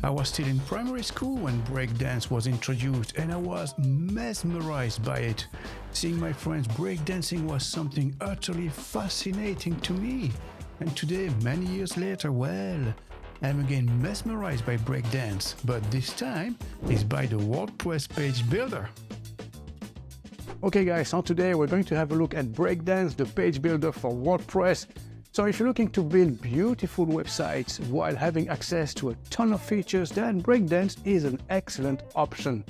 I was still in primary school when breakdance was introduced and I was mesmerized by it. Seeing my friends breakdancing was something utterly fascinating to me. And today, many years later, well, I'm again mesmerized by breakdance, but this time is by the WordPress page builder. Okay guys, so today we're going to have a look at Breakdance, the page builder for WordPress. So if you're looking to build beautiful websites while having access to a ton of features, then Breakdance is an excellent option.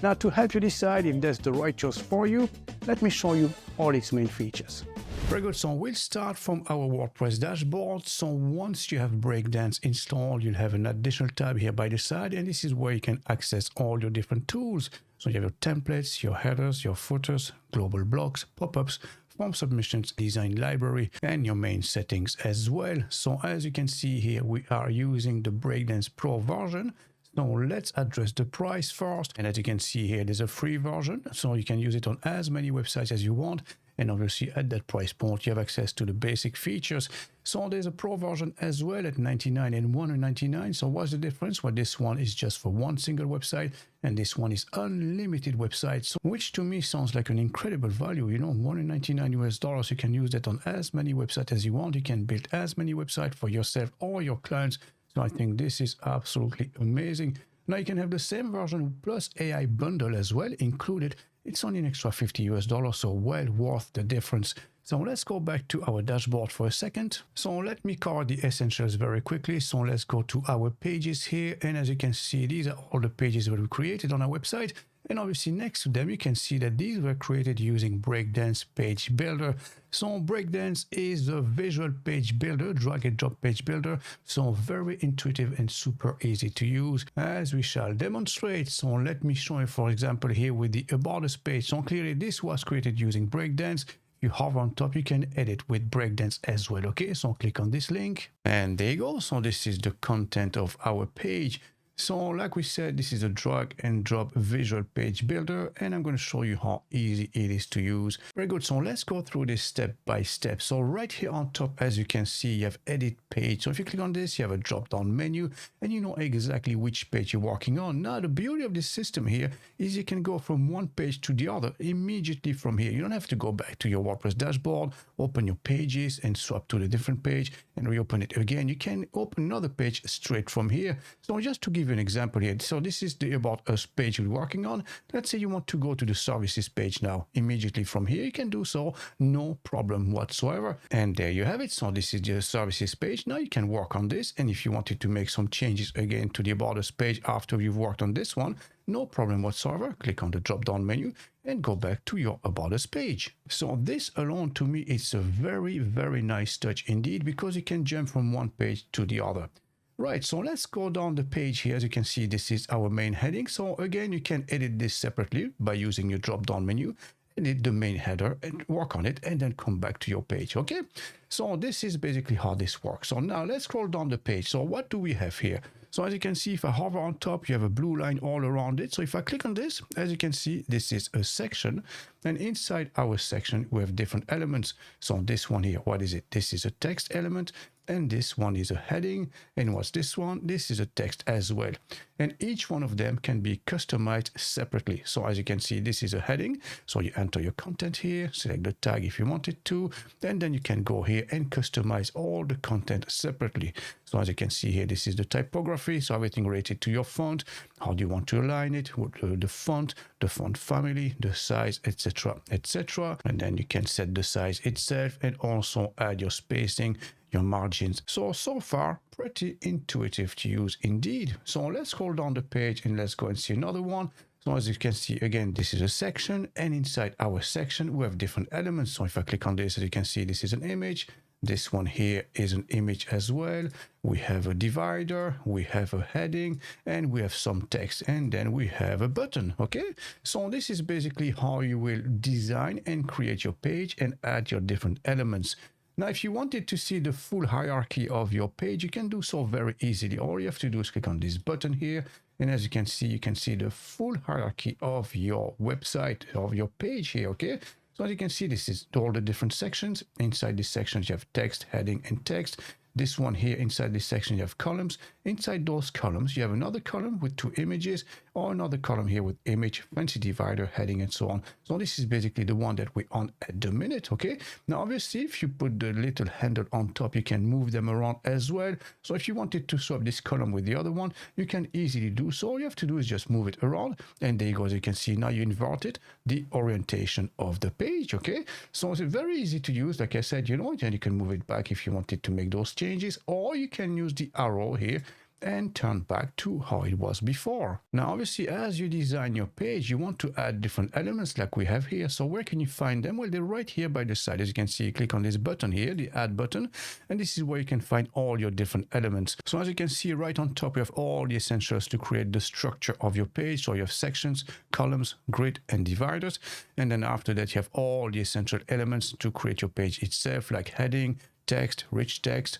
Now to help you decide if that's the right choice for you, let me show you all its main features. Very good, so we'll start from our WordPress dashboard. So once you have Breakdance installed, you'll have an additional tab here by the side, and this is where you can access all your different tools. So you have your templates, your headers, your footers, global blocks, pop-ups, form submissions, design library, and your main settings as well. So as you can see here, we are using the Breakdance Pro version. So let's address the price first. And as you can see here, there's a free version, so you can use it on as many websites as you want. And obviously at that price point, you have access to the basic features. So there's a pro version as well at $99 and $199. So what's the difference? Well, this one is just for one single website, and this one is unlimited websites, so, which to me sounds like an incredible value. You know, $199 US, you can use that on as many websites as you want. You can build as many websites for yourself or your clients. So I think this is absolutely amazing. Now you can have the same version plus AI bundle as well included. It's only an extra $50 US, so well worth the difference. So let's go back to our dashboard for a second. So let me cover the essentials very quickly. So let's go to our pages here. And as you can see, these are all the pages that we created on our website. And obviously next to them, you can see that these were created using Breakdance Page Builder. So Breakdance is a visual page builder, drag and drop page builder. So very intuitive and super easy to use, as we shall demonstrate. So let me show you, for example, here with the About Us page. So clearly this was created using Breakdance. You hover on top, you can edit with Breakdance as well. Okay, so click on this link and there you go. So this is the content of our page. So like we said, this is a drag and drop visual page builder, and I'm going to show you how easy it is to use. Very good. So let's go through this step by step. So right here on top, as you can see, you have edit page. So if you click on this, you have a drop down menu and you know exactly which page you're working on. Now, the beauty of this system here is you can go from one page to the other immediately from here. You don't have to go back to your WordPress dashboard, open your pages and swap to the different page and reopen it again. You can open another page straight from here. So just to give you an example here, so this is the About Us page we're working on. Let's say you want to go to the services page now. Immediately from here, you can do so, no problem whatsoever. And there you have it. So this is the services page. Now you can work on this. And if you wanted to make some changes again to the About Us page after you've worked on this one, no problem whatsoever. Click on the drop down menu and go back to your About Us page. So this alone, to me, it's a very, very nice touch indeed, because you can jump from one page to the other. Right, so let's go down the page here. As you can see, this is our main heading. So again, you can edit this separately by using your drop down menu, edit the main header and work on it and then come back to your page. Okay, so this is basically how this works. So now let's scroll down the page. So what do we have here? So as you can see, if I hover on top, you have a blue line all around it. So if I click on this, as you can see, this is a section. And inside our section, we have different elements. So this one here, what is it? This is a text element. And this one is a heading. And what's this one? This is a text as well. And each one of them can be customized separately. So as you can see, this is a heading. So you enter your content here, select the tag if you wanted to, and then you can go here and customize all the content separately. So as you can see here, this is the typography. So everything related to your font. How do you want to align it? The font family, the size, etc., etc. And then you can set the size itself and also add your spacing, your margins. So far, pretty intuitive to use indeed. So let's scroll down the page and let's go and see another one. So as you can see, again, this is a section, and inside our section, we have different elements. So if I click on this, as you can see, this is an image. This one here is an image as well. We have a divider, we have a heading, and we have some text, and then we have a button. Okay, so this is basically how you will design and create your page and add your different elements. Now, if you wanted to see the full hierarchy of your page, you can do so very easily. All you have to do is click on this button here. And as you can see the full hierarchy of your website, of your page here, okay? So as you can see, this is all the different sections. Inside these sections, you have text, heading, and text. This one here, inside this section, you have columns. Inside those columns, you have another column with 2 images, or another column here with image, fancy divider, heading, and so on. So this is basically the one that we're on at the minute, okay? Now, obviously, if you put the little handle on top, you can move them around as well. So if you wanted to swap this column with the other one, you can easily do so. All you have to do is just move it around, and there you go. As you can see, now you inverted the orientation of the page, okay? So it's very easy to use, like I said, you know, and you can move it back if you wanted to make those changes, or you can use the arrow here and turn back to how it was before. Now, obviously, as you design your page, you want to add different elements like we have here. So where can you find them? Well, they're right here by the side. As you can see, you click on this button here, the add button, and this is where you can find all your different elements. So as you can see right on top, you have all the essentials to create the structure of your page. So you have sections, columns, grid, and dividers. And then after that, you have all the essential elements to create your page itself, like heading, text, rich text,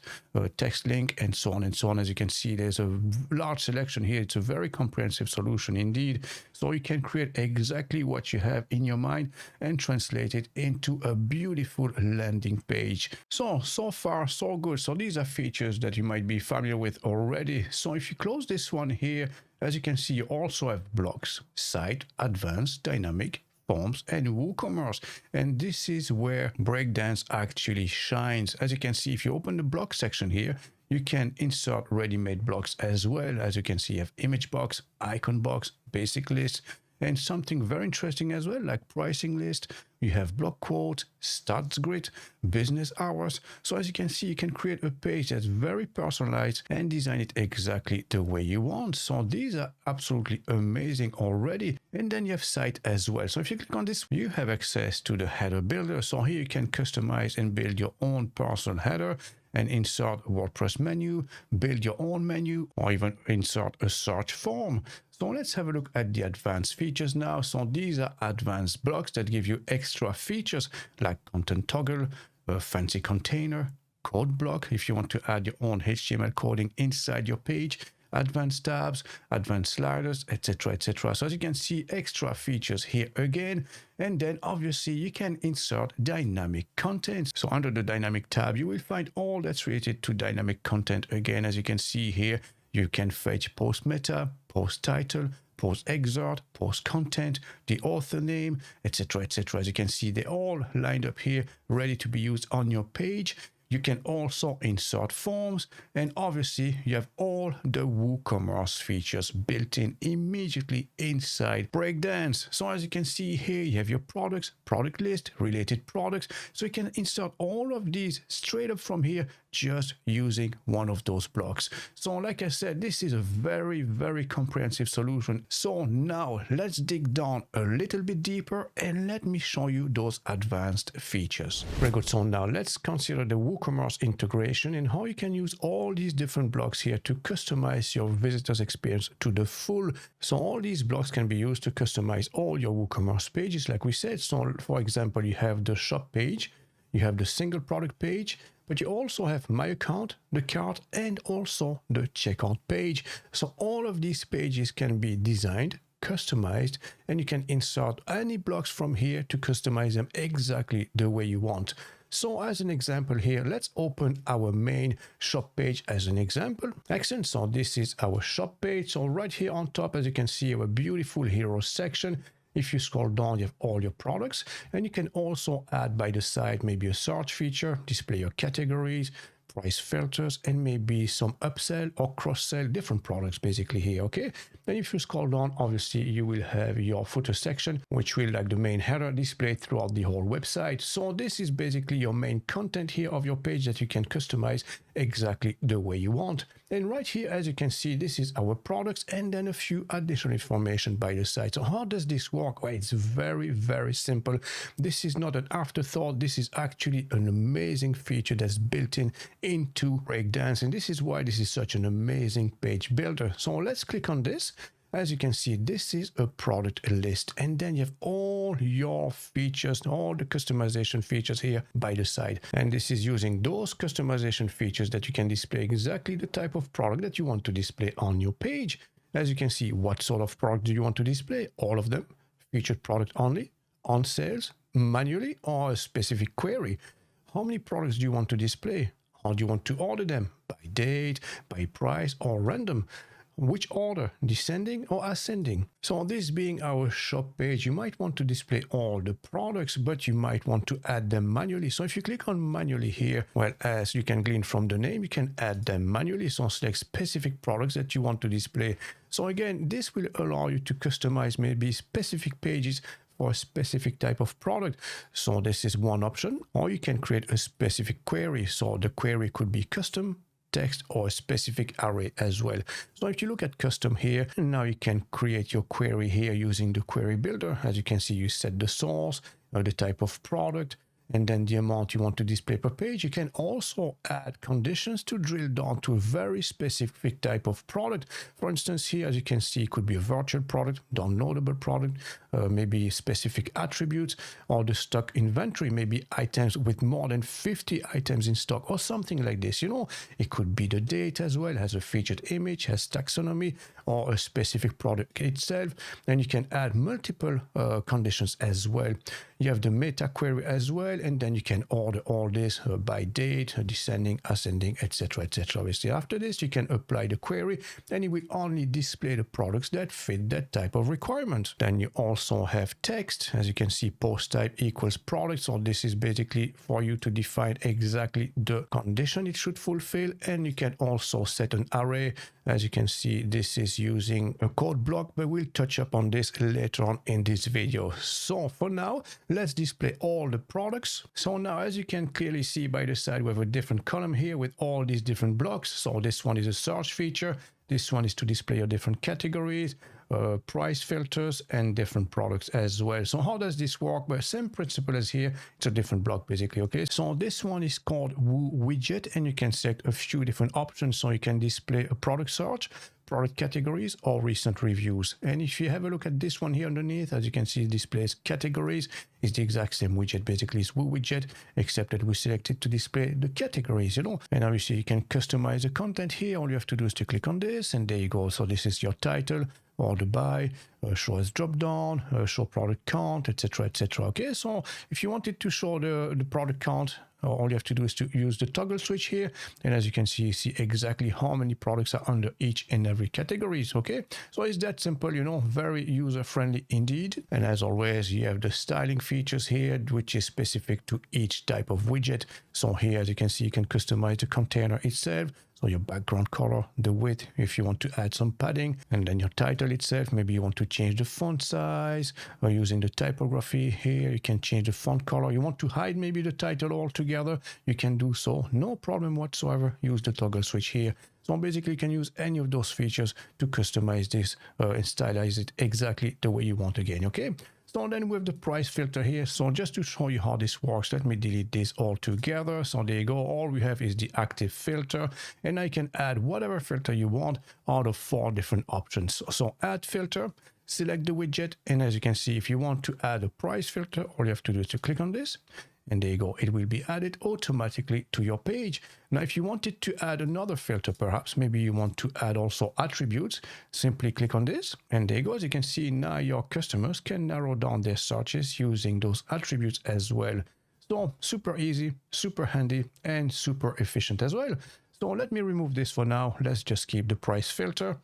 text link, and so on and so on. As you can see, there's a large selection here. It's a very comprehensive solution indeed. So you can create exactly what you have in your mind and translate it into a beautiful landing page. So far, so good. So these are features that you might be familiar with already. So if you close this one here, as you can see, you also have blocks, site, advanced, dynamic, forms, and WooCommerce. And this is where Breakdance actually shines. As you can see, if you open the block section here, you can insert ready-made blocks as well. As you can see, you have image box, icon box, basic list, and something very interesting as well, like pricing list. You have block quote, stats grid, business hours. So as you can see, you can create a page that's very personalized and design it exactly the way you want. So these are absolutely amazing already. And then you have site as well. So if you click on this, you have access to the header builder. So here you can customize and build your own personal header and insert WordPress menu, build your own menu, or even insert a search form. So let's have a look at the advanced features now. So these are advanced blocks that give you extra features like content toggle, a fancy container, code block if you want to add your own HTML coding inside your page, advanced tabs, advanced sliders, etc., etc. So as you can see, extra features here again. And then obviously you can insert dynamic content. So under the dynamic tab, you will find all that's related to dynamic content. Again, as you can see here, you can fetch post meta, post title, post excerpt, post content, the author name, etc., etc. As you can see, they're all lined up here, ready to be used on your page. You can also insert forms, and obviously you have all the WooCommerce features built in immediately inside Breakdance. So as you can see here, you have your products, product list, related products. So you can insert all of these straight up from here, just using one of those blocks. So like I said, this is a very, very comprehensive solution. So now let's dig down a little bit deeper and let me show you those advanced features. Very good. So now let's consider the WooCommerce integration and how you can use all these different blocks here to customize your visitor's experience to the full. So all these blocks can be used to customize all your WooCommerce pages, like we said. So for example, you have the shop page, you have the single product page, but you also have my account, the cart, and also the checkout page. So all of these pages can be designed, customized, and you can insert any blocks from here to customize them exactly the way you want. So as an example here, let's open our main shop page as an example. Excellent. So this is our shop page. So right here on top, as you can see, our beautiful hero section. If you scroll down, you have all your products, and you can also add by the side maybe a search feature, display your categories, price filters, and maybe some upsell or cross-sell different products basically here, okay? Then if you scroll down, obviously you will have your footer section, which will, like the main header, display throughout the whole website. So this is basically your main content here of your page that you can customize exactly the way you want. And right here, as you can see, this is our products and then a few additional information by the side. So how does this work? Well, it's very, very simple. This is not an afterthought. This is actually an amazing feature that's built in into Breakdance. And this is why this is such an amazing page builder. So let's click on this. As you can see, this is a product list, and then you have all your features, all the customization features here by the side. And this is using those customization features that you can display exactly the type of product that you want to display on your page. As you can see, what sort of product do you want to display? All of them, featured product only, on sales, manually, or a specific query. How many products do you want to display? How do you want to order them? By date, by price, or random? Which order, descending or ascending? So this being our shop page, you might want to display all the products, but you might want to add them manually. So if you click on manually here, well, as you can glean from the name, you can add them manually. So select specific products that you want to display. So again, this will allow you to customize maybe specific pages for a specific type of product. So this is one option, or you can create a specific query. So the query could be custom, text, or a specific array as well. So if you look at custom here, now you can create your query here using the query builder. As you can see, you set the source, the type of product, and then the amount you want to display per page. You can also add conditions to drill down to a very specific type of product. For instance, here, as you can see, it could be a virtual product, downloadable product, maybe specific attributes, or the stock inventory, maybe items with more than 50 items in stock, or something like this. You know, it could be the date as well, has a featured image, has taxonomy, or a specific product itself. And you can add multiple conditions as well. You have the meta query as well, and then you can order all this by date, descending, ascending, etc., etc. Obviously, after this, you can apply the query, and it will only display the products that fit that type of requirement. Then you also have text. As you can see, post type equals product. So this is basically for you to define exactly the condition it should fulfill, and you can also set an array. As you can see, this is using a code block, but we'll touch up on this later on in this video. So for now, let's display all the products. So now, as you can clearly see by the side, we have a different column here with all these different blocks. So this one is a search feature. This one is to display your different categories, price filters, and different products as well. So how does this work? Well, same principle as here. It's a different block basically, okay? So this one is called Woo Widget, and you can set a few different options. So you can display a product search, product categories, or recent reviews. And if you have a look at this one here underneath, as you can see, it displays categories. It's the exact same widget, basically. It's Woo Widget, except that we selected to display the categories, you know. And obviously you can customize the content here. All you have to do is to click on this, and there you go. So this is your title, order by, show as drop down, show product count, etc., etc. Okay, so if you wanted to show the product count, all you have to do is to use the toggle switch here, and as you can see, you see exactly how many products are under each and every categories. Okay, so it's that simple, you know, very user friendly indeed. And as always, you have the styling features here, which is specific to each type of widget. So here, as you can see, you can customize the container itself. So your background color, the width, if you want to add some padding, and then your title itself. Maybe you want to change the font size, or using the typography here, you can change the font color. You want to hide maybe the title altogether, you can do so, no problem whatsoever. Use the toggle switch here. So basically you can use any of those features to customize this and stylize it exactly the way you want again, okay? So then we have the price filter here. So just to show you how this works, let me delete this all together. So there you go. All we have is the active filter, and I can add whatever filter you want out of 4 different options. So add filter, select the widget, and as you can see, if you want to add a price filter, all you have to do is to click on this. And there you go, it will be added automatically to your page. Now, if you wanted to add another filter, perhaps maybe you want to add also attributes, simply click on this. And there you go, as you can see, now your customers can narrow down their searches using those attributes as well. So super easy, super handy, and super efficient as well. So let me remove this for now. Let's just keep the price filter.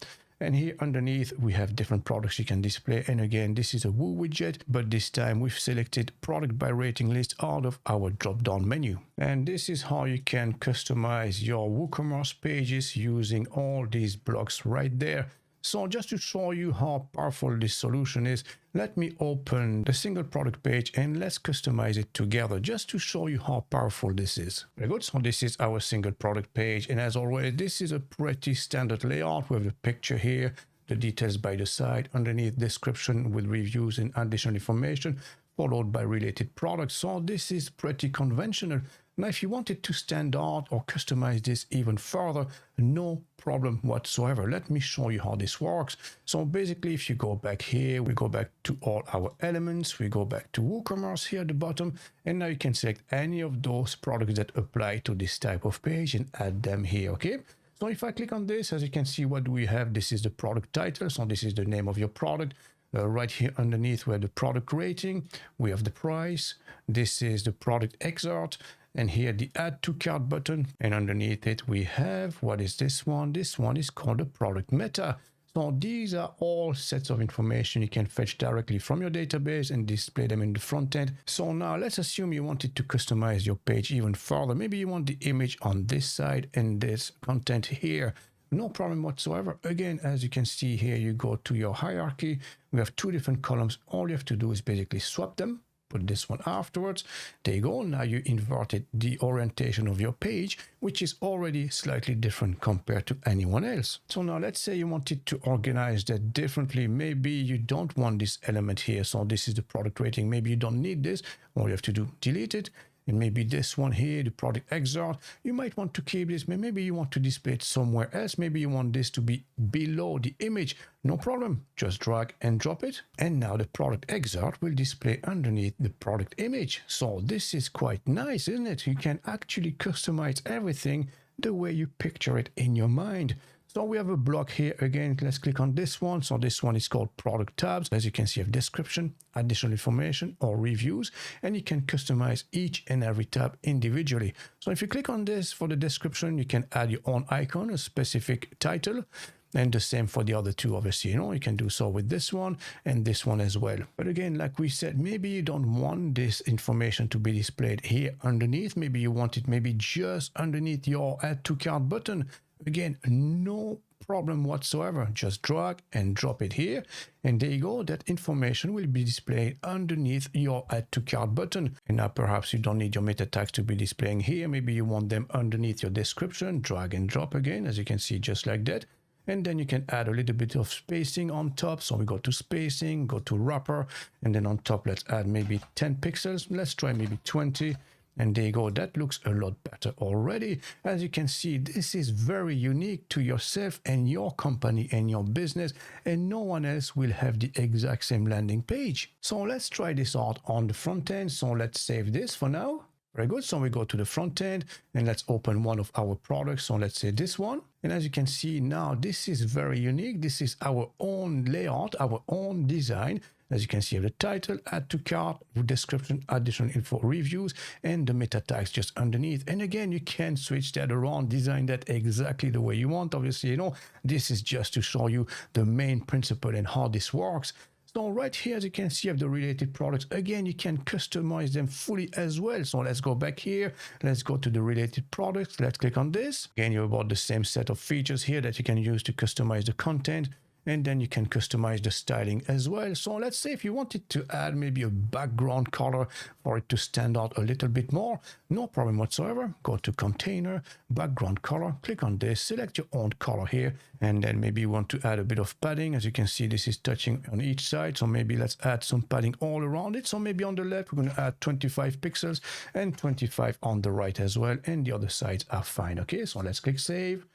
And here underneath, we have different products you can display. And again, this is a Woo widget, but this time we've selected product by rating list out of our drop-down menu. And this is how you can customize your WooCommerce pages using all these blocks right there. So just to show you how powerful this solution is, let me open the single product page and let's customize it together just to show you how powerful this is. Very good. So this is our single product page. And as always, this is a pretty standard layout with the picture here, the details by the side, underneath description with reviews and additional information, followed by related products. So this is pretty conventional. Now, if you wanted to stand out or customize this even further, no problem whatsoever. Let me show you how this works. So basically, if you go back here, we go back to all our elements, we go back to WooCommerce here at the bottom, and now you can select any of those products that apply to this type of page and add them here, okay? So if I click on this, as you can see, what do we have? This is the product title. So this is the name of your product. Right here underneath, we have the product rating, we have the price, this is the product excerpt, and here the add to cart button, and underneath it we have, what is this one? This one is called the product meta. So these are all sets of information you can fetch directly from your database and display them in the front end. So now let's assume you wanted to customize your page even further. Maybe you want the image on this side and this content here. No problem whatsoever. Again, as you can see here, you go to your hierarchy. We have two different columns. All you have to do is basically swap them. Put this one afterwards. There you go. Now you inverted the orientation of your page, which is already slightly different compared to anyone else. So now let's say you wanted to organize that differently. Maybe you don't want this element here. So this is the product rating. Maybe you don't need this. All you have to do, delete it. And maybe this one here, the product excerpt, you might want to keep this. Maybe you want to display it somewhere else. Maybe you want this to be below the image. No problem. Just drag and drop it. And now the product excerpt will display underneath the product image. So this is quite nice, isn't it? You can actually customize everything the way you picture it in your mind. So we have a block here. Again, let's click on this one. So this one is called product tabs. As you can see, you have description, additional information, or reviews, and you can customize each and every tab individually. So if you click on this for the description, you can add your own icon, a specific title, and the same for the other two, obviously. You can do so with this one and this one as well. But again, like we said, maybe you don't want this information to be displayed here underneath. Maybe you want it maybe just underneath your add to cart button. Again, no problem whatsoever. Just drag and drop it here. And there you go. That information will be displayed underneath your add to cart button. And now perhaps you don't need your meta tags to be displaying here. Maybe you want them underneath your description. Drag and drop again, as you can see, just like that. And then you can add a little bit of spacing on top. So we go to spacing, go to wrapper, and then on top, let's add maybe 10 pixels. Let's try maybe 20. And there you go. That looks a lot better already. As you can see, this is very unique to yourself and your company and your business, and no one else will have the exact same landing page. So let's try this out on the front end. So let's save this for now. Very good. So we go to the front end and let's open one of our products. So let's say this one. And as you can see now, this is very unique. This is our own layout, our own design. As you can see, the title, add to cart, description, additional info, reviews, and the meta tags just underneath. And again, you can switch that around, design that exactly the way you want. Obviously, this is just to show you the main principle and how this works. So right here, as you can see, you have the related products. Again, you can customize them fully as well. So let's go back here. Let's go to the related products. Let's click on this. Again, you have about the same set of features here that you can use to customize the content. And then you can customize the styling as well. So let's say if you wanted to add maybe a background color for it to stand out a little bit more, no problem whatsoever. Go to container, background color, click on this, select your own color here. And then maybe you want to add a bit of padding. As you can see, this is touching on each side. So maybe let's add some padding all around it. So maybe on the left, we're going to add 25 pixels and 25 on the right as well. And the other sides are fine. Okay, so let's click save.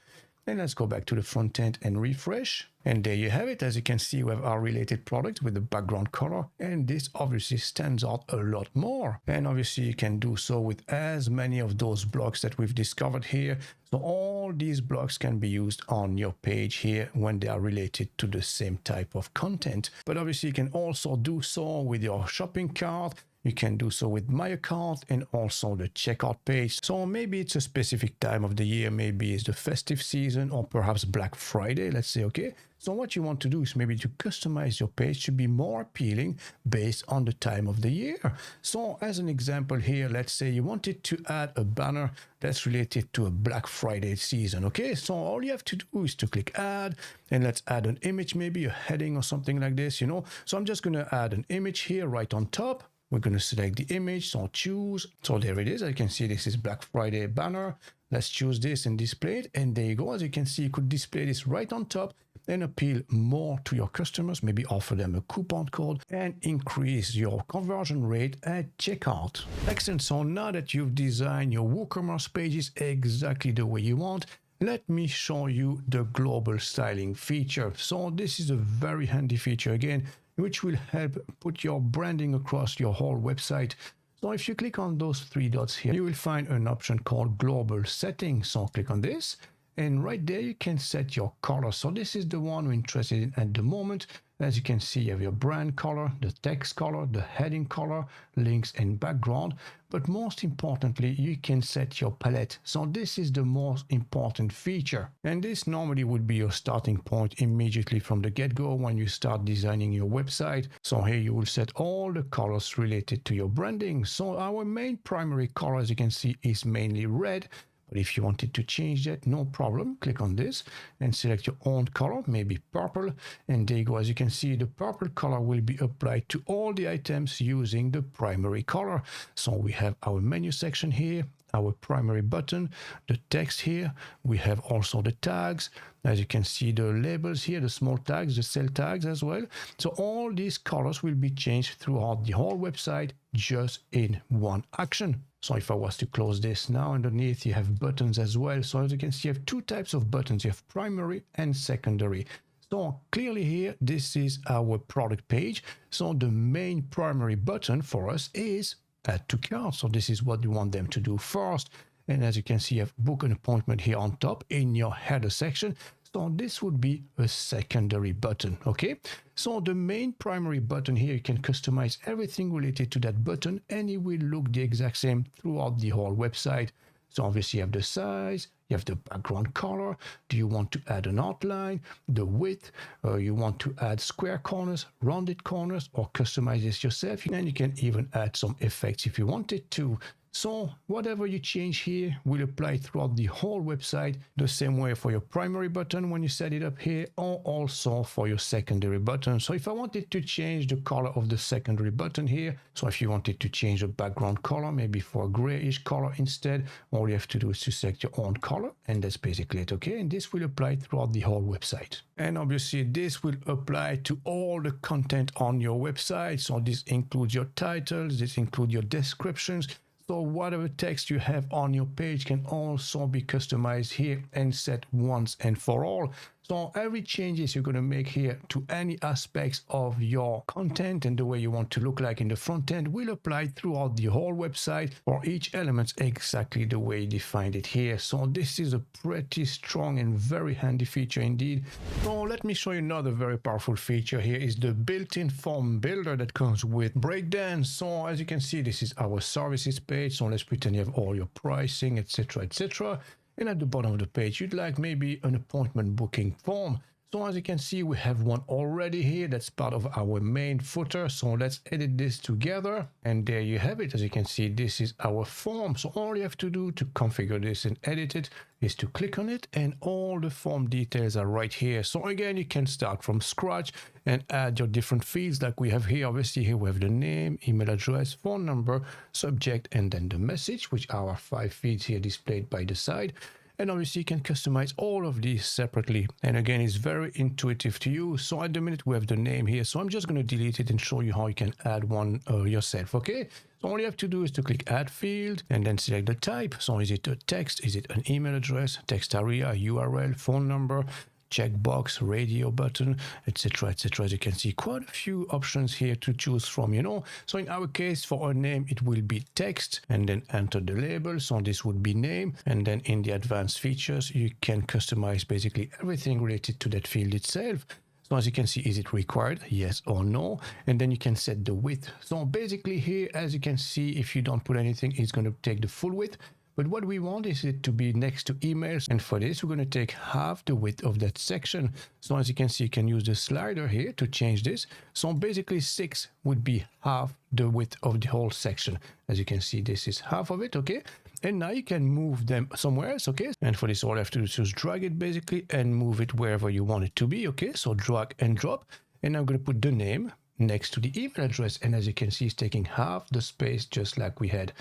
And let's go back to the front end and refresh. And there you have it. As you can see, we have our related product with the background color. And this obviously stands out a lot more. And obviously you can do so with as many of those blocks that we've discovered here. So all these blocks can be used on your page here when they are related to the same type of content. But obviously you can also do so with your shopping cart. You can do so with my account and also the checkout page. So maybe it's a specific time of the year, maybe it's the festive season or perhaps Black Friday, let's say, okay? So what you want to do is maybe to customize your page to be more appealing based on the time of the year. So as an example here, let's say you wanted to add a banner that's related to a Black Friday season, okay? So all you have to do is to click add and let's add an image, maybe a heading or something like this, So I'm just going to add an image here right on top. We're going to select the image, so choose. So there it is. As you can see, this is Black Friday banner. Let's choose this and display it. And there you go. As you can see, you could display this right on top and appeal more to your customers, maybe offer them a coupon code and increase your conversion rate at checkout. Excellent. So now that you've designed your WooCommerce pages exactly the way you want, let me show you the global styling feature. So this is a very handy feature again, which will help put your branding across your whole website. So if you click on those three dots here, you will find an option called Global Settings. So click on this, and right there you can set your color. So this is the one we're interested in at the moment. As you can see, you have your brand color, the text color, the heading color, links and background. But most importantly, you can set your palette. So this is the most important feature. And this normally would be your starting point immediately from the get-go when you start designing your website. So here you will set all the colors related to your branding. So our main primary color, as you can see, is mainly red. But if you wanted to change that, no problem. Click on this and select your own color, maybe purple. And there you go. As you can see, the purple color will be applied to all the items using the primary color. So we have our menu section here, our primary button, the text here. We have also the tags. As you can see, the labels here, the small tags, the cell tags as well. So all these colors will be changed throughout the whole website just in one action. So if I was to close this now, underneath you have buttons as well. So as you can see, you have two types of buttons. You have primary and secondary. So clearly here, this is our product page. So the main primary button for us is add to cart. So this is what you want them to do first. And as you can see, you have book an appointment here on top in your header section. So this would be a secondary button, okay? So the main primary button here, you can customize everything related to that button and it will look the exact same throughout the whole website. So obviously you have the size, you have the background color. Do you want to add an outline, the width, you want to add square corners, rounded corners, or customize this yourself? And you can even add some effects if you wanted to. So whatever you change here will apply throughout the whole website, the same way for your primary button when you set it up here, or also for your secondary button. So if I wanted to change the color of the secondary button here, so if you wanted to change the background color, maybe for a grayish color instead, all you have to do is to select your own color, and that's basically it, okay? And this will apply throughout the whole website. And obviously this will apply to all the content on your website. So this includes your titles, this includes your descriptions. So whatever text you have on your page can also be customized here and set once and for all. So every changes you're going to make here to any aspects of your content and the way you want to look like in the front end will apply throughout the whole website for each element exactly the way you defined it here. So this is a pretty strong and very handy feature indeed. So let me show you another very powerful feature here is the built-in form builder that comes with Breakdance. So as you can see, this is our services page. So let's pretend you have all your pricing, etc., etc. And at the bottom of the page, you'd like maybe an appointment booking form. So as you can see, we have one already here. That's part of our main footer. So let's edit this together. And there you have it. As you can see, this is our form. So all you have to do to configure this and edit it is to click on it and all the form details are right here. So again, you can start from scratch and add your different fields like we have here. Obviously here we have the name, email address, phone number, subject, and then the message, which are our 5 fields here displayed by the side. And obviously you can customize all of these separately. And again, it's very intuitive to use. So at the minute we have the name here. So I'm just going to delete it and show you how you can add one yourself. Okay. So all you have to do is to click add field and then select the type. So is it a text? Is it an email address, text area, URL, phone number, checkbox, radio button, etc., etc. As you can see, quite a few options here to choose from, you know. So in our case, for a name, it will be text and then enter the label. So this would be name. And then in the advanced features, you can customize basically everything related to that field itself. So as you can see, is it required? Yes or no. And then you can set the width. So basically here, as you can see, if you don't put anything, it's going to take the full width. But what we want is it to be next to emails. And for this, we're going to take half the width of that section. So as you can see, you can use the slider here to change this. So basically 6 would be half the width of the whole section. As you can see, this is half of it, okay? And now you can move them somewhere else, okay? And for this, all you have to do is just drag it basically and move it wherever you want it to be, okay? So drag and drop. And I'm going to put the name next to the email address. And as you can see, it's taking half the space just like we had.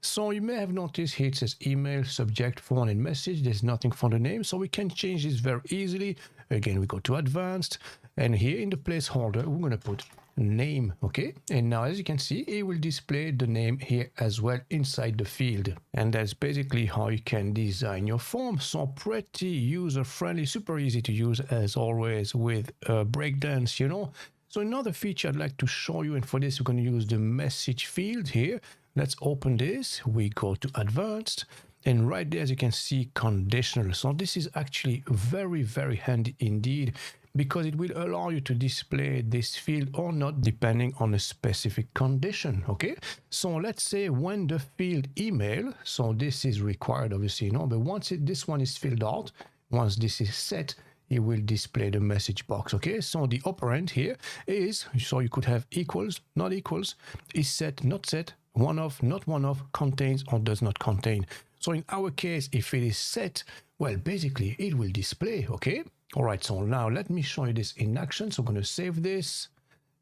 So you may have noticed here it says email, subject, phone, and message. There's nothing for the name, so we can change this very easily. Again, we go to advanced, and here in the placeholder, we're going to put name, okay? And now, as you can see, it will display the name here as well inside the field. And that's basically how you can design your form. So pretty user-friendly, super easy to use as always with Breakdance, you know. So another feature I'd like to show you, and for this, we're going to use the message field here. Let's open this. We go to advanced and right there, as you can see, conditional. So this is actually very, very handy indeed because it will allow you to display this field or not depending on a specific condition. Okay, so let's say when the field email, so this is required obviously, but once this one is filled out, once this is set, it will display the message box. Okay, so the operand here is, so you could have equals, not equals, is set, not set, one of, not one of, contains or does not contain. So in our case, if it is set, well, basically it will display. Okay, all right, so now let me show you this in action. So I'm going to save this,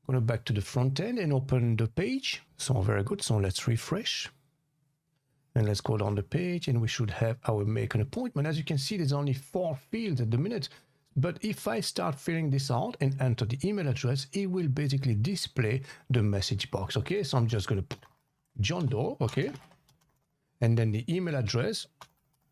go back to the front end and open the page. So very good, so let's refresh. And let's go down the page and we should have our make an appointment. As you can see, there's only 4 fields at the minute. But if I start filling this out and enter the email address, it will basically display the message box. Okay, so I'm just going to put John Doe, okay, and then the email address,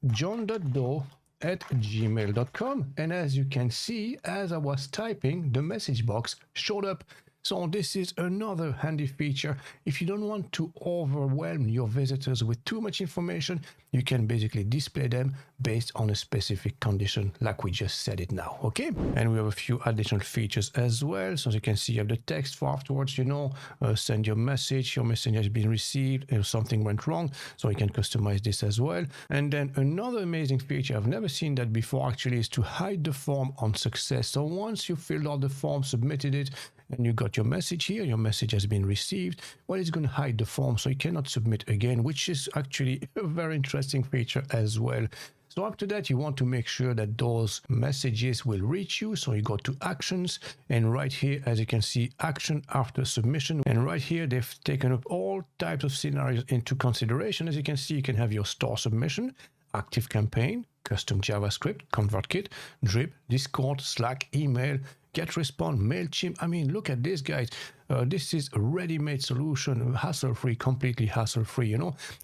john.doe@gmail.com. And as you can see, as I was typing, the message box showed up. So this is another handy feature. If you don't want to overwhelm your visitors with too much information, you can basically display them based on a specific condition like we just said it now, okay? And we have a few additional features as well. So as you can see, you have the text for afterwards, send your message has been received, if something went wrong, so you can customize this as well. And then another amazing feature, I've never seen that before actually, is to hide the form on success. So once you filled out the form, submitted it, and you got your message here, your message has been received, well, it's going to hide the form so you cannot submit again, which is actually a very interesting feature as well. So after that, you want to make sure that those messages will reach you. So you go to actions, and right here, as you can see, action after submission. And right here, they've taken up all types of scenarios into consideration. As you can see, you can have your store submission, active campaign, custom JavaScript, ConvertKit, Drip, Discord, Slack, email, GetResponse, MailChimp. I mean, look at this, guys. This is a ready-made solution, hassle-free, completely hassle-free,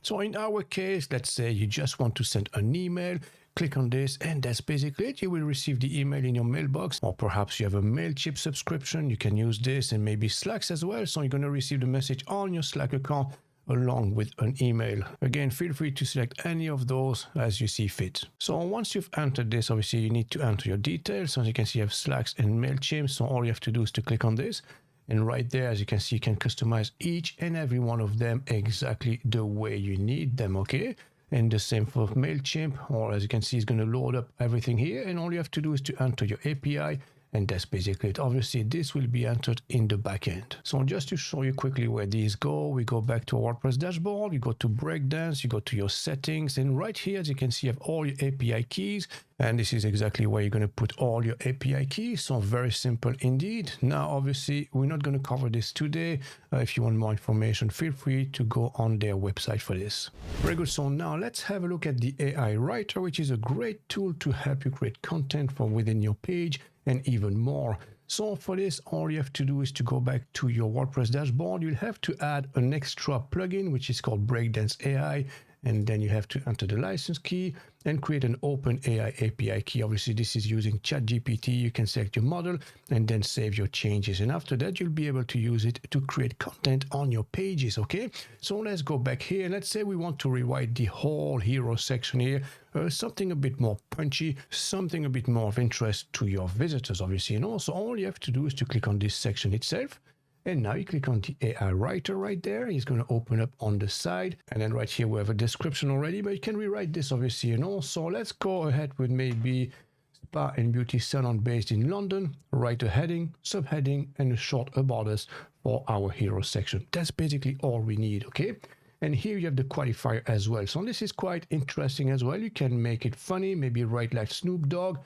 So in our case, let's say you just want to send an email, click on this, and that's basically it. You will receive the email in your mailbox, or perhaps you have a MailChimp subscription. You can use this, and maybe Slacks as well. So you're going to receive the message on your Slack account along with an email. Again, feel free to select any of those as you see fit. So once you've entered this, obviously you need to enter your details. So as you can see, you have Slacks and MailChimp. So all you have to do is to click on this. And right there, as you can see, you can customize each and every one of them exactly the way you need them, okay? And the same for MailChimp, or as you can see, it's going to load up everything here. And all you have to do is to enter your API. And that's basically it. Obviously, this will be entered in the backend. So just to show you quickly where these go, we go back to our WordPress dashboard, you go to Breakdance, you go to your settings, and right here, as you can see, you have all your API keys. And this is exactly where you're going to put all your API keys. So very simple indeed. Now, obviously, we're not going to cover this today. If you want more information, feel free to go on their website for this. Very good. So now let's have a look at the AI Writer, which is a great tool to help you create content from within your page and even more. So for this, all you have to do is to go back to your WordPress dashboard. You'll have to add an extra plugin, which is called Breakdance AI. And then you have to enter the license key and create an OpenAI API key. Obviously, this is using ChatGPT. You can select your model and then save your changes. And after that, you'll be able to use it to create content on your pages, okay? So let's go back here. Let's say we want to rewrite the whole hero section here. Something a bit more punchy, something a bit more of interest to your visitors, obviously. So all you have to do is to click on this section itself. And now you click on the AI Writer right there. It's going to open up on the side. And then right here, we have a description already, but you can rewrite this, obviously, So let's go ahead with maybe spa and beauty salon based in London. Write a heading, subheading, and a short about us for our hero section. That's basically all we need, okay? And here you have the qualifier as well. So this is quite interesting as well. You can make it funny, maybe write like Snoop Dogg,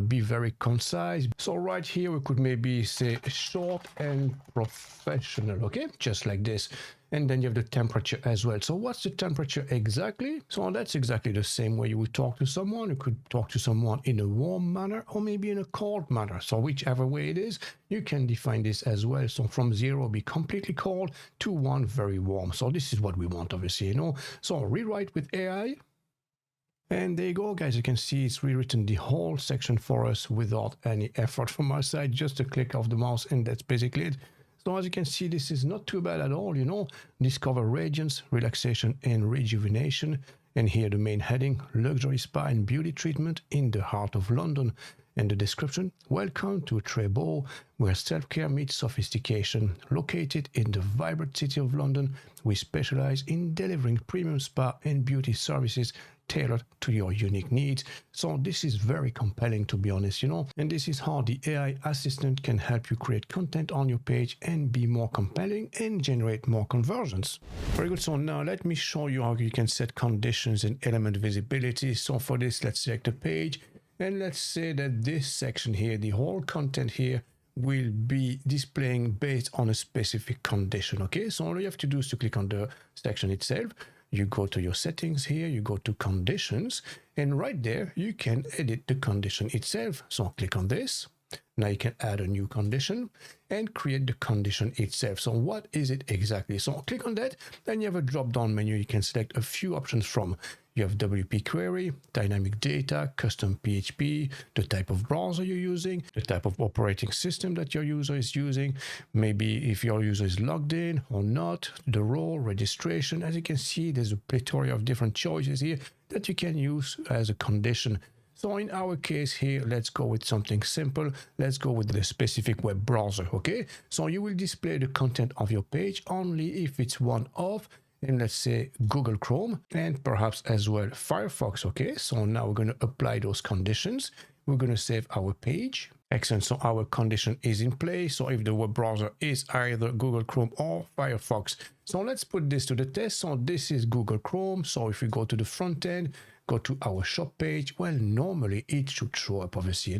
be very concise. So right here, we could maybe say short and professional, okay? Just like this. And then you have the temperature as well. So what's the temperature exactly? So that's exactly the same way you would talk to someone. You could talk to someone in a warm manner or maybe in a cold manner. So whichever way it is, you can define this as well. So from 0, be completely cold, to 1, very warm. So this is what we want, obviously, So rewrite with AI. And there you go, guys. You can see it's rewritten the whole section for us without any effort from our side, just a click of the mouse, and that's basically it. So as you can see, this is not too bad at all, Discover radiance, relaxation, and rejuvenation. And here the main heading, luxury spa and beauty treatment in the heart of London. In the description, welcome to Trebo, where self-care meets sophistication. Located in the vibrant city of London, we specialize in delivering premium spa and beauty services tailored to your unique needs. So this is very compelling, to be honest, and this is how the AI assistant can help you create content on your page and be more compelling and generate more conversions. Very good. So now let me show you how you can set conditions and element visibility. So for this, let's select the page, and let's say that this section here, the whole content here, will be displaying based on a specific condition. Okay, so all you have to do is to click on the section itself. You go to your settings here, you go to conditions, and right there you can edit the condition itself. So click on this. Now you can add a new condition and create the condition itself. So what is it exactly? So click on that, then you have a drop down menu. You can select a few options from. You have WP query, dynamic data, custom PHP, the type of browser you're using, the type of operating system that your user is using, maybe if your user is logged in or not, the role, registration. As you can see, there's a plethora of different choices here that you can use as a condition. So in our case here, let's go with something simple. Let's go with the specific web browser, okay? So you will display the content of your page only if it's one of, and let's say Google Chrome, and perhaps as well Firefox, okay? So now we're going to apply those conditions. We're going to save our page. Excellent. So our condition is in place. So if the web browser is either Google Chrome or Firefox. So let's put this to the test. So this is Google Chrome. So if we go to the front end, go to our shop page, well, normally it should show up, obviously,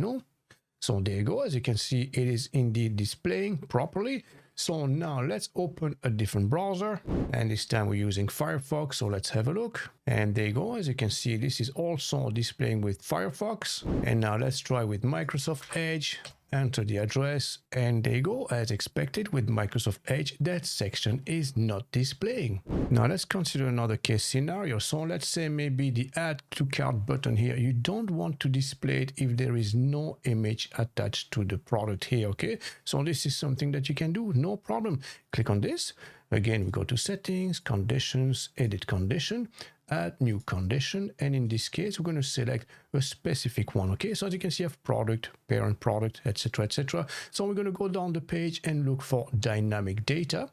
So there you go. As you can see, it is indeed displaying properly. So now let's open a different browser, and this time we're using Firefox. So let's have a look. And there you go. As you can see, this is also displaying with Firefox. And now let's try with Microsoft Edge. Enter the address, and there you go. As expected with Microsoft Edge, that section is not displaying. Now let's consider another case scenario. So let's say maybe the add to cart button here, you don't want to display it if there is no image attached to the product here, okay? So this is something that you can do, no problem. Click on this. Again, we go to settings, conditions, edit condition, add new condition, and in this case we're going to select a specific one. Okay, so as you can see, I have product, parent product, etc., etc. So we're going to go down the page and look for dynamic data.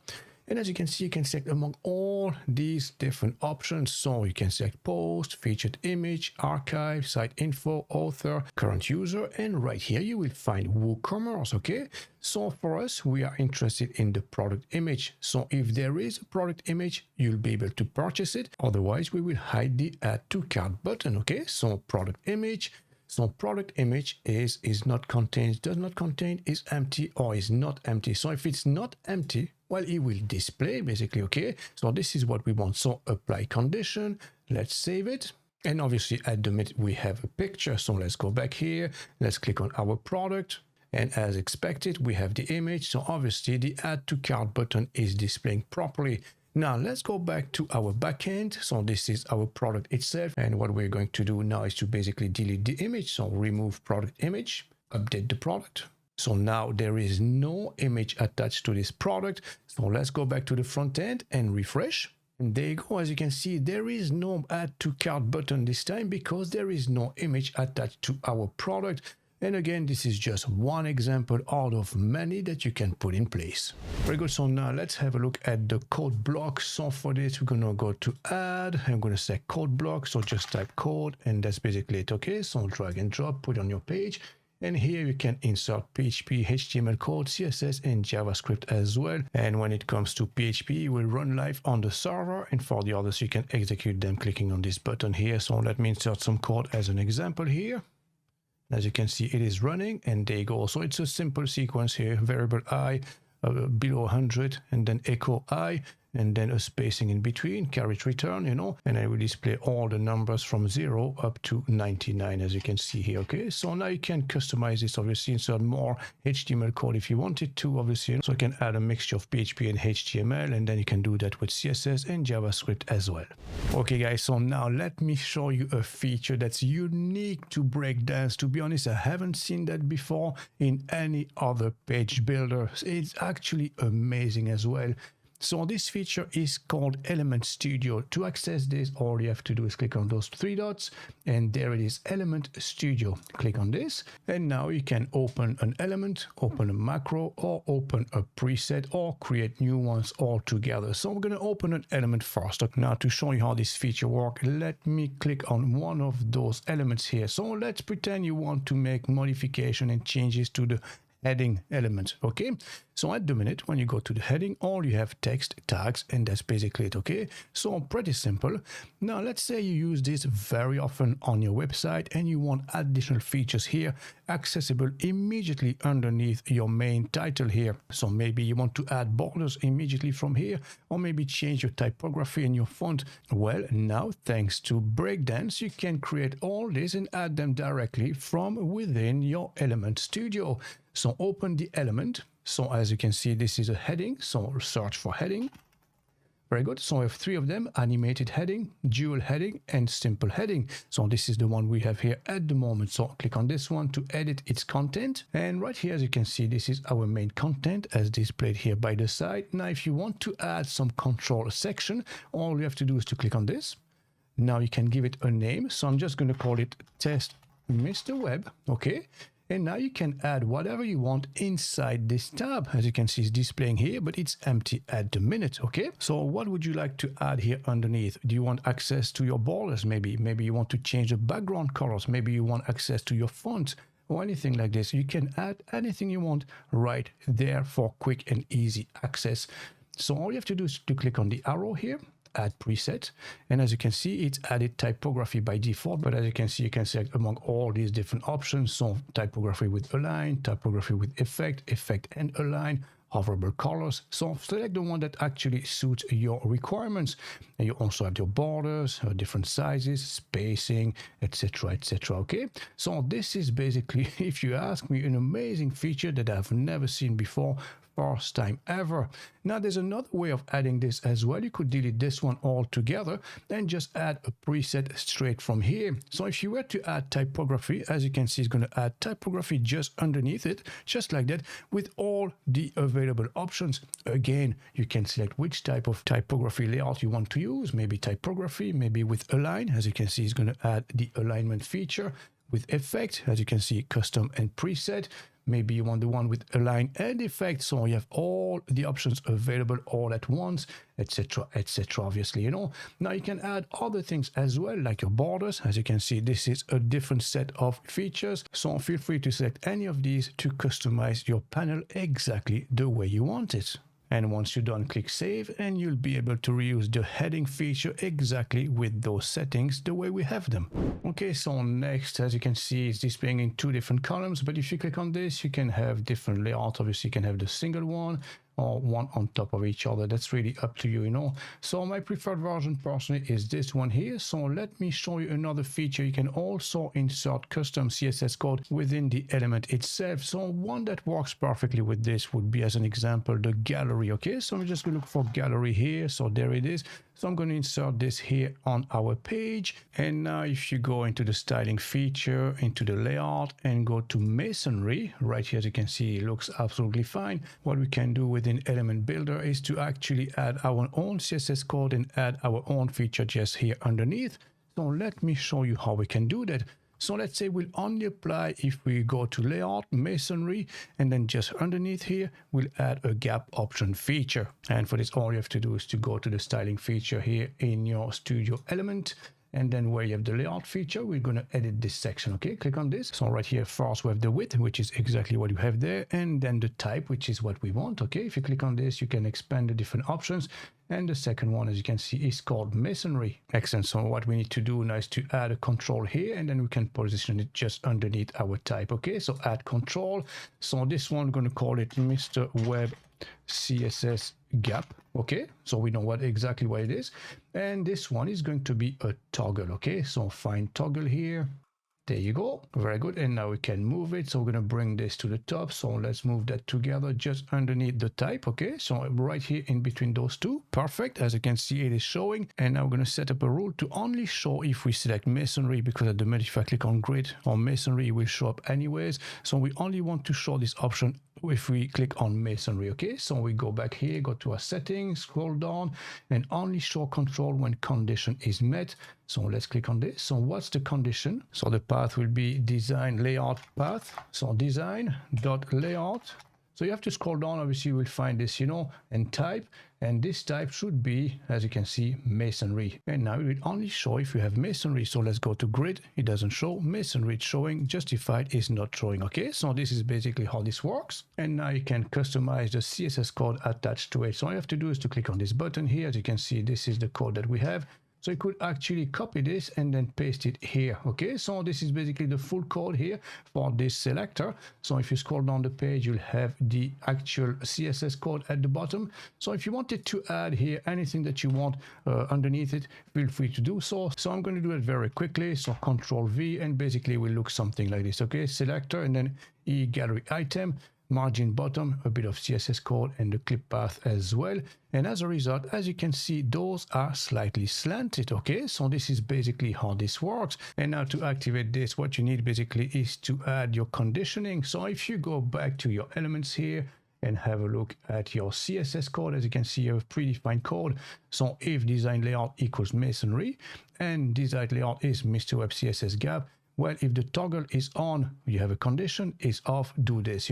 And as you can see, you can select among all these different options. So you can select post, featured image, archive, site info, author, current user, and right here you will find WooCommerce. Okay, so for us, we are interested in the product image. So if there is a product image, you'll be able to purchase it. Otherwise, we will hide the add to cart button. Okay, so product image. So product image is not contained, does not contain, is empty, or is not empty. So if it's not empty, well, it will display basically, okay? So this is what we want. So apply condition, let's save it. And obviously at the mid, we have a picture. So let's go back here. Let's click on our product. And as expected, we have the image. So obviously the add to cart button is displaying properly. Now let's go back to our backend. So this is our product itself. And what we're going to do now is to basically delete the image. So remove product image, update the product. So now there is no image attached to this product. So let's go back to the front end and refresh. And there you go. As you can see, there is no add to cart button this time because there is no image attached to our product. And again, this is just one example out of many that you can put in place. Very good. So now let's have a look at the code block. So for this, we're going to go to add. I'm going to say code block. So just type code, and that's basically it. Okay. So drag and drop, put on your page. And here you can insert PHP, HTML code, CSS, and JavaScript as well. And when it comes to PHP, it will run live on the server. And for the others, you can execute them clicking on this button here. So let me insert some code as an example here. As you can see, it is running, and there you go. So it's a simple sequence here, variable I below 100, and then echo I, and then a spacing in between, caret return, and I will display all the numbers from 0 up to 99, as you can see here. Okay, so now you can customize this, obviously, insert more HTML code if you wanted to, obviously. So you can add a mixture of PHP and HTML, and then you can do that with CSS and JavaScript as well. Okay, guys, so now let me show you a feature that's unique to Breakdance. To be honest, I haven't seen that before in any other page builder. It's actually amazing as well. So this feature is called Element Studio. To access this, all you have to do is click on those three dots, and there it is, Element Studio. Click on this, and now you can open an element, open a macro, or open a preset, or create new ones all together. So we're going to open an element first. Now to show you how this feature works, let me click on one of those elements here. So let's pretend you want to make modification and changes to the heading element. Okay, so at the minute when you go to the heading, all you have text, tags, and that's basically it. Okay, so pretty simple. Now let's say you use this very often on your website and you want additional features here accessible immediately underneath your main title here. So maybe you want to add borders immediately from here, or maybe change your typography and your font. Well, now thanks to Breakdance, you can create all this and add them directly from within your Element Studio. So open the element. So as you can see, this is a heading. So search for heading. Very good. So I have three of them: animated heading, dual heading, and simple heading. So this is the one we have here at the moment. So click on this one to edit its content. And right here, as you can see, this is our main content as displayed here by the side. Now, if you want to add some control section, all you have to do is to click on this. Now you can give it a name. So I'm just going to call it Test Mr. Web. Okay. And now you can add whatever you want inside this tab. As you can see, it's displaying here, but it's empty at the minute. Okay, so what would you like to add here underneath? Do you want access to your borders? Maybe you want to change the background colors. Maybe you want access to your font or anything like this. You can add anything you want right there for quick and easy access. So all you have to do is to click on the arrow here, add preset, and as you can see, it's added typography by default. But as you can see, you can select among all these different options. So typography with align, typography with effect and align, hoverable colors. So select the one that actually suits your requirements. And you also have your borders, different sizes, spacing, etc, etc. Okay, so this is basically, if you ask me, an amazing feature that I've never seen before. First time ever. Now there's another way of adding this as well. You could delete this one altogether and just add a preset straight from here. So if you were to add typography, as you can see, it's going to add typography just underneath it, just like that, with all the available options. Again, you can select which type of typography layout you want to use. Maybe typography, maybe with align. As you can see, it's going to add the alignment feature. With effect, as you can see, custom and preset. Maybe you want the one with align and effect, so you have all the options available all at once, etc, etc. Obviously, you know. Now you can add other things as well, like your borders. As you can see, this is a different set of features, so feel free to select any of these to customize your panel exactly the way you want it. And once you're done, click save, and you'll be able to reuse the heading feature exactly with those settings the way we have them. Okay, so next, as you can see, it's displaying in two different columns, but if you click on this, you can have different layouts. Obviously, you can have the single one or one on top of each other. That's really up to you, you know. So my preferred version personally is this one here. So let me show you another feature. You can also insert custom CSS code within the element itself. So one that works perfectly with this would be, as an example, the gallery. Okay, so I'm just going to look for gallery here. So there it is. So I'm going to insert this here on our page. And now if you go into the styling feature, into the layout, and go to masonry, right here, as you can see, it looks absolutely fine. What we can do within Element Builder is to actually add our own CSS code and add our own feature just here underneath. So let me show you how we can do that. So let's say we'll only apply if we go to layout, masonry, and then just underneath here, we'll add a gap option feature. And for this, all you have to do is to go to the styling feature here in your studio element. And then where you have the layout feature, we're going to edit this section. Okay, click on this. So right here, first we have the width, which is exactly what you have there. And then the type, which is what we want. Okay, if you click on this, you can expand the different options. And the second one, as you can see, is called masonry. Excellent. So what we need to do now is to add a control here, and then we can position it just underneath our type. Okay, so add control. So this one, we're going to call it Mr. Web CSS gap. Okay, so we know exactly what it is. And this one is going to be a toggle. Okay, so find toggle here. There you go. Very good. And now we can move it. So we're going to bring this to the top. So let's move that together just underneath the type. Okay, so right here in between those two. Perfect. As you can see, it is showing. And now we're going to set up a rule to only show if we select masonry, because at the minute if I click on grid or masonry, it will show up anyways. So we only want to show this option if we click on masonry, okay, so we go back here, go to our settings, scroll down, and only show control when condition is met. So let's click on this. So what's the condition? So the path will be design layout path. So design dot layout. So you have to scroll down, obviously you will find this, and type, and this type should be, as you can see, masonry. And now it will only show if you have masonry. So let's go to grid, it doesn't show, masonry it's showing, justified is not showing, okay? So this is basically how this works. And now you can customize the CSS code attached to it. So all you have to do is to click on this button here. As you can see, this is the code that we have. So you could actually copy this and then paste it here, okay? So this is basically the full code here for this selector. So if you scroll down the page, you'll have the actual CSS code at the bottom. So if you wanted to add here anything that you want underneath it, feel free to do so. So I'm going to do it very quickly. So Control V, and basically will look something like this, okay? Selector and then e-gallery item. Margin bottom, a bit of CSS code, and the clip path as well. And as a result, as you can see, those are slightly slanted, okay? So this is basically how this works. And now to activate this, what you need basically is to add your conditioning. So if you go back to your elements here and have a look at your CSS code, as you can see, you have a predefined code. So if design layout equals masonry and design layout is Mr. Web CSS gap, well, if the toggle is on, you have a condition, is off, do this,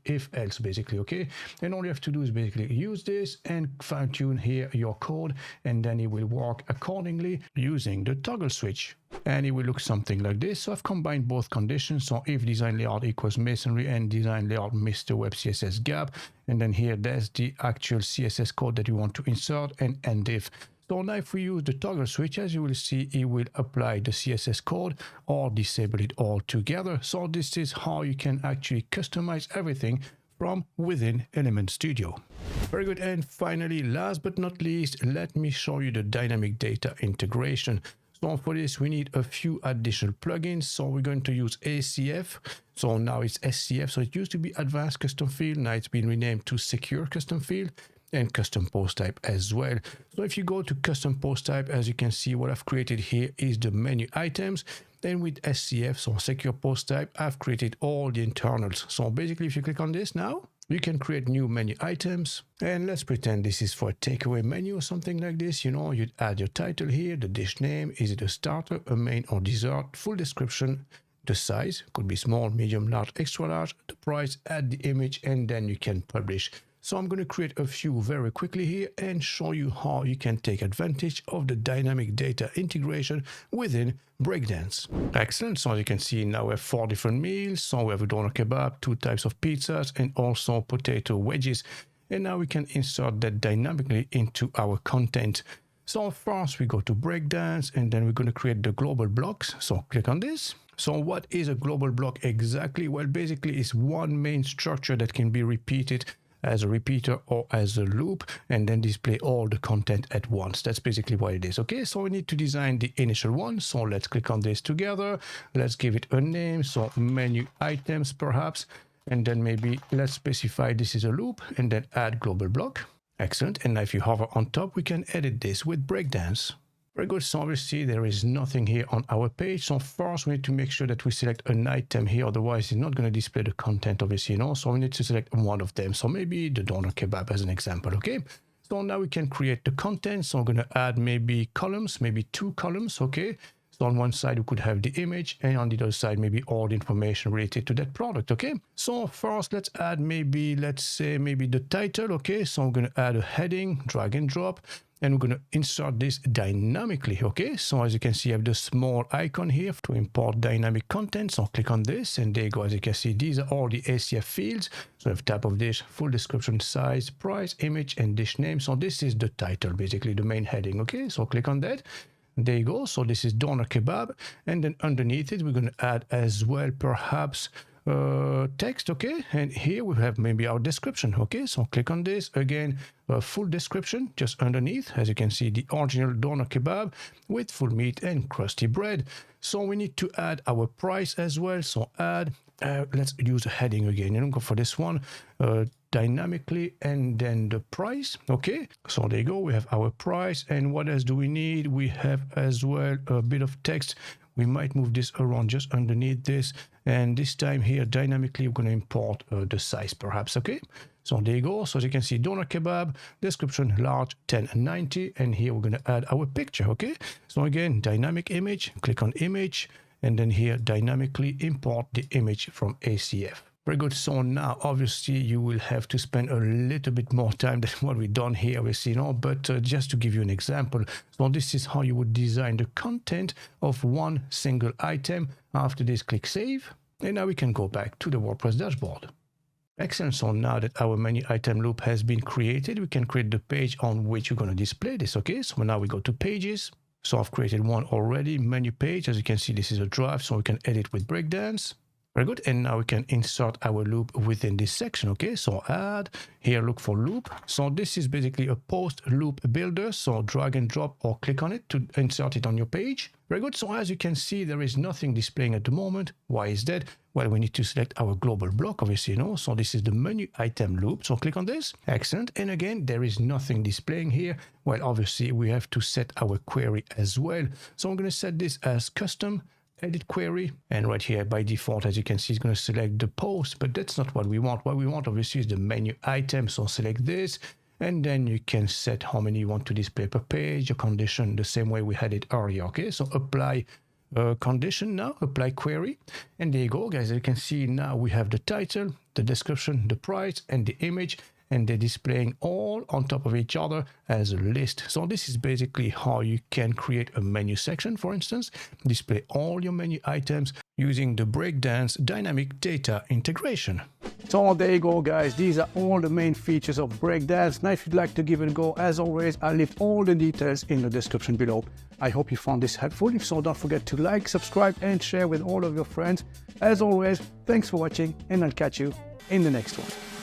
if else basically, okay? And all you have to do is basically use this and fine tune here your code, and then it will work accordingly using the toggle switch. And it will look something like this. So I've combined both conditions. So if design layout equals masonry and design layout Mr. Web CSS gap, and then here there's the actual CSS code that you want to insert, and end if. So now if we use the toggle switch, as you will see, it will apply the CSS code or disable it all together. So this is how you can actually customize everything from within Element Studio. Very good. And finally, last but not least, let me show you the dynamic data integration. So for this, we need a few additional plugins. So we're going to use ACF. So now it's SCF. So it used to be Advanced Custom Field. Now it's been renamed to Secure Custom Field, and custom post type as well. So if you go to custom post type, as you can see, what I've created here is the menu items. Then with SCF, so secure post type, I've created all the internals. So basically, if you click on this now, you can create new menu items. And let's pretend this is for a takeaway menu or something like this. You'd add your title here, the dish name, is it a starter, a main or dessert, full description, the size, could be small, medium, large, extra large, the price, add the image, and then you can publish. So I'm going to create a few very quickly here and show you how you can take advantage of the dynamic data integration within Breakdance. Excellent. So as you can see, now we have 4 different meals. So we have a doner kebab, 2 types of pizzas, and also potato wedges. And now we can insert that dynamically into our content. So first we go to Breakdance, and then we're going to create the global blocks. So click on this. So what is a global block exactly? Well, basically it's one main structure that can be repeated as a repeater or as a loop, and then display all the content at once. That's basically what it is. Okay, so we need to design the initial one. So let's click on this together. Let's give it a name. So menu items perhaps, and then maybe let's specify this is a loop, and then add global block. Excellent. And now if you hover on top, we can edit this with Breakdance. Very good. So obviously there is nothing here on our page. So first we need to make sure that we select an item here. Otherwise it's not going to display the content, obviously, So we need to select one of them. So maybe the doner kebab as an example. Okay. So now we can create the content. So I'm going to add maybe columns, maybe 2 columns. Okay. So on one side we could have the image, and on the other side maybe all the information related to that product. Okay. So first let's add let's say the title. Okay. So I'm going to add a heading, drag and drop. And we're going to insert this dynamically, okay? So as you can see, I have the small icon here to import dynamic content. So click on this, and there you go. As you can see, these are all the ACF fields. So I have type of dish, full description, size, price, image, and dish name. So this is the title, basically the main heading, okay? So click on that. There you go. So this is doner kebab. And then underneath it, we're going to add as well, perhaps, text. Okay, and here we have maybe our description. Okay, so click on this again, full description just underneath. As you can see, the original doner kebab with full meat and crusty bread. So we need to add our price as well. So add, let's use a heading again, go for this one, dynamically, and then the price. Okay, so there you go, we have our price. And what else do we need? We have as well a bit of text. we might move this around just underneath this. And this time here, dynamically, we're going to import the size perhaps, okay? So there you go. So as you can see, doner kebab, description, large, 1090. And here we're going to add our picture, okay? So again, dynamic image, click on image, and then here dynamically import the image from ACF. Very good. So now, obviously, you will have to spend a little bit more time than what we've done here, obviously, but just to give you an example. So this is how you would design the content of one single item. After this, click Save. And now we can go back to the WordPress dashboard. Excellent. So now that our menu item loop has been created, we can create the page on which we're going to display this, okay? So now we go to Pages. So I've created one already, menu page. As you can see, this is a draft, so we can edit with Breakdance. Very good. And now we can insert our loop within this section. Okay, so add here, look for loop. So this is basically a post loop builder. So drag and drop or click on it to insert it on your page. Very good. So as you can see, there is nothing displaying at the moment. Why is that? Well, we need to select our global block, obviously, So this is the menu item loop. So click on this. Excellent. And again, there is nothing displaying here. Well, obviously, we have to set our query as well. So I'm going to set this as custom. Edit query, and right here by default, as you can see, it's going to select the post, but that's not what we want. What we want obviously is the menu item. So select this, and then you can set how many you want to display per page, your condition the same way we had it earlier. Okay, so apply condition now, apply query, and there you go, guys. As you can see, now we have the title, the description, the price, and the image, and they're displaying all on top of each other as a list. So this is basically how you can create a menu section, for instance, display all your menu items using the Breakdance dynamic data integration. So there you go, guys. These are all the main features of Breakdance. Now, if you'd like to give it a go, as always, I'll leave all the details in the description below. I hope you found this helpful. If so, don't forget to like, subscribe, and share with all of your friends. As always, thanks for watching, and I'll catch you in the next one.